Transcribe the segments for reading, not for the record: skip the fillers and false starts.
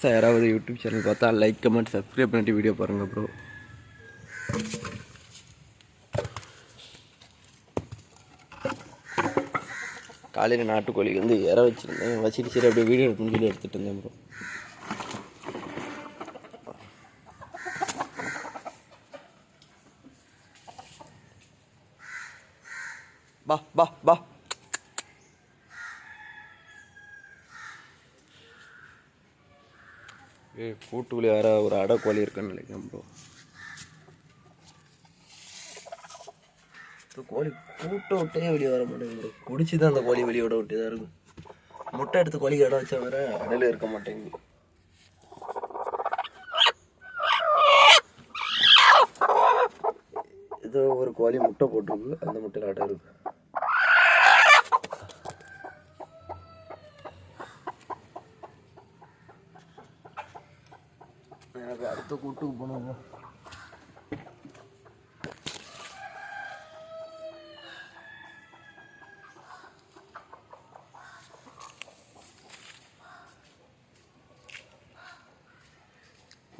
யாராவது YouTube channel பார்த்தா like comment subscribe பண்ணிட்டு வீடியோ பாருங்கள் ப்ரோ. காலையில் நாட்டுக்கோழிக்கு வந்து இற வச்சுருந்தேன், வச்சுட்டு சரி அப்படியே வீடியோ எடுத்துன்னு சொல்லி எடுத்துகிட்டு இருந்தேன் ப்ரோ. பா பா பா கூட்டுக்குள்ளே வேற ஒரு அடை கோழி இருக்குன்னு நினைக்கிறேன் ப்ரோ. கோழி கூட்டை விட்டே வெளியே வர மாட்டேங்குது. குடிச்சு தான் அந்த கோழி வெளியே விட விட்டே தான் இருக்கும். முட்டை எடுத்து கோழிக்கு இடம் வச்சா வேற அடையில இருக்க மாட்டேங்குது. ஏதோ ஒரு கோழி முட்டை போட்டிருக்கு, அந்த முட்டையில் அடை இருக்கு. எனக்கு அடுத்த கூட்டுக்கு போனோம்.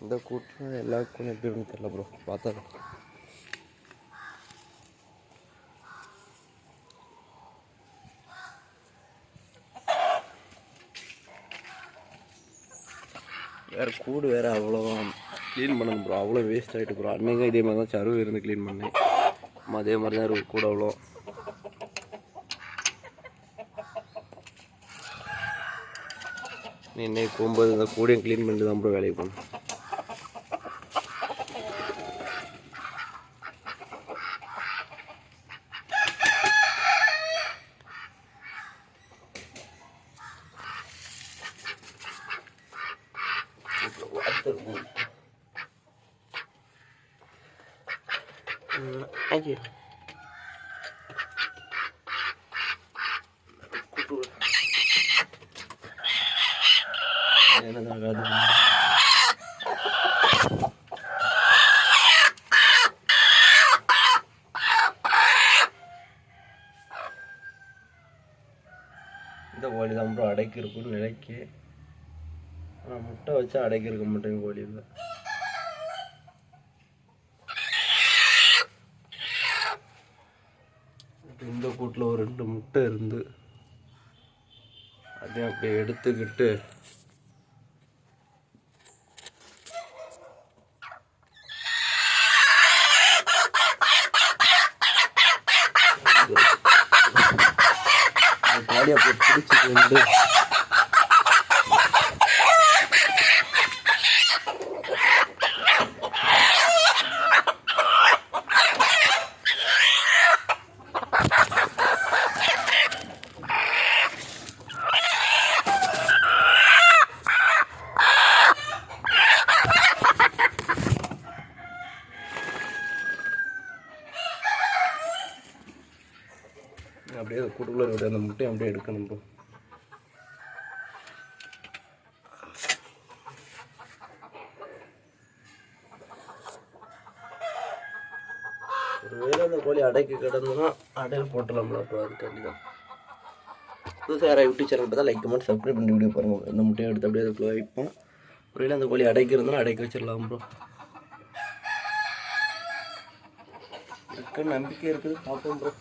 இந்த கூட்டில் எல்லாருக்கும் எப்படி இருக்குன்னு தெரியல ப்ரோ, பார்த்தா வேறு கூடு வேறு அவ்வளோ க்ளீன் பண்ணணும் ப்ரோ. அவ்வளோ வேஸ்ட் ஆகிட்டு ப்ரோ. அன்னைக்கும் இதே மாதிரி தான் சருவு இருந்து க்ளீன் பண்ணேன். அதே மாதிரி தான் இருக்கும் கூட. அவ்வளோ இன்னைக்கு போகும்போது இந்த கூடையும் க்ளீன் பண்ணிட்டு தான் ப்ரோ வேலைக்கு போகணும். Thank you. இந்த கோழி தான் ப்ரோ அடைக்கி இருக்குன்னு நினைக்க. ஆனால் முட்டை வச்சா அடைக்கி இருக்க மாட்டேங்க கோழி இல்லை. இந்த கூட்டில் ஒரு 2 முட்டை இருந்து அதையும் அப்படியே எடுத்துக்கிட்டு காலியாக போய் பிடிச்சிட்டு வந்து அப்படியே கூட்டுக்குள்ளே இருக்கிற அந்த முட்டையை அப்படியே எடுக்கணும் ப்ரோ. ஒருவேளை அந்த கோழி அடைக்கு கிடந்ததுன்னா அடையில் போட்டலாம்ல ப்ரோ. அதுக்காண்டி தான் புதுசாக யாராவது யூடியூப் சேனல் பார்த்தா லைக் கமெண்ட் சப்ஸ்கிரைப் பண்ணி வீடியோ பாருங்கள். இந்த முட்டையை எடுத்து அப்படியே அதுக்குள்ளே வைப்போம். ஒருவேளை அந்த கோழி அடைக்கு இருந்தாலும் அடைக்க வச்சிடலாம் ப்ரோ. இருக்குன்னு நம்பிக்கை இருக்குது, பார்ப்போம் ப்ரோ.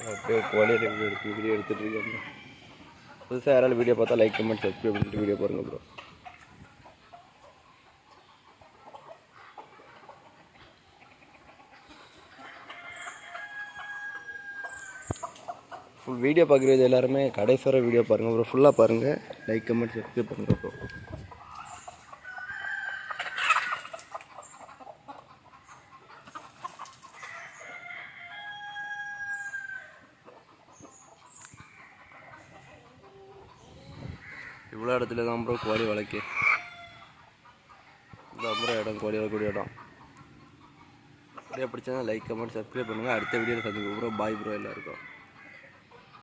அப்படியே கோழி வீடியோ எடுத்துகிட்டு இருக்கேன். புதுசாக யாராலும் வீடியோ பார்த்தா லைக் கமெண்ட் சப்ஸ்கிரைப் பண்ணிட்டு வீடியோ பாருங்கள் ப்ரோ. ஃபுல் வீடியோ பார்க்குறது எல்லாருமே கடைசி வரை வீடியோ பாருங்கள் ப்ரோ. ஃபுல்லாக பாருங்கள், லைக் கமெண்ட் சப்ஸ்கிரைப் பண்ணுங்கள் ப்ரோ. இவ்வளோ இடத்துல தான் ப்ரோ கோழி வளர்க்கு. இந்த அப்புறம் இடம் கோழி வளர்க்கக்கூடிய இடம். வீடியோ பிடிச்சா லைக் கமெண்ட் சப்ஸ்கிரைப் பண்ணுங்கள். அடுத்த வீடியோவில் சந்திப்போம் ப்ரோ. பாய் ப்ரோ எல்லாருக்கும்.